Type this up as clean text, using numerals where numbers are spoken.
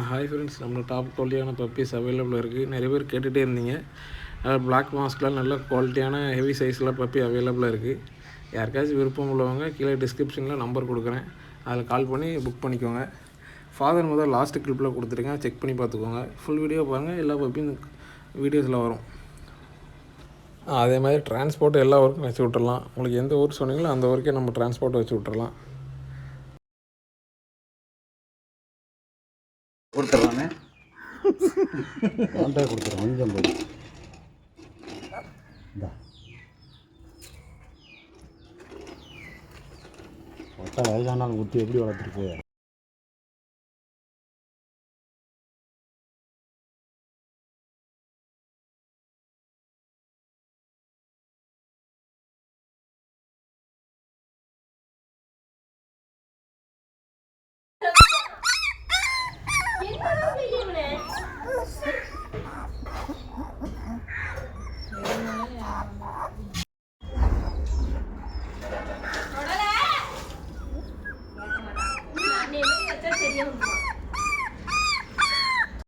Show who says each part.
Speaker 1: Hi friends, நம்ம top குவாலிட்டியான puppies அவைலபிளாக இருக்குது. நிறைய பேர் கேட்டுகிட்டே இருந்தீங்க. பிளாக் மாஸ்கில் நல்ல குவாலிட்டியான ஹெவி சைஸில் பப்பி அவைலபிளாக இருக்குது. யாருக்காச்சும் விருப்பம் உள்ளவங்க கீழே டிஸ்கிரிப்ஷனில் நம்பர் கொடுக்குறேன், அதில் கால் பண்ணி புக் பண்ணிக்கோங்க. ஃபாதர் முதல் லாஸ்ட்டு கிளிப்பில் கொடுத்துருக்கேன், செக் பண்ணி பார்த்துக்கோங்க. ஃபுல் வீடியோ பாருங்கள், எல்லா பப்பியும் வீடியோஸில் வரும். அதே மாதிரி டிரான்ஸ்போர்ட் எல்லா ஊருக்கும் வச்சு விட்டுறலாம். உங்களுக்கு எந்த ஊர் சொன்னீங்களோ அந்த ஊருக்கே நம்ம டிரான்ஸ்போர்ட் வச்சு விட்டுறலாம்.
Speaker 2: கொடுத்துட்றாங்க கொடுத்துட்றோம் கொஞ்சம் போது ஒட்டை வயசானாலும் குத்தி எப்படி வளர்த்துருக்கு.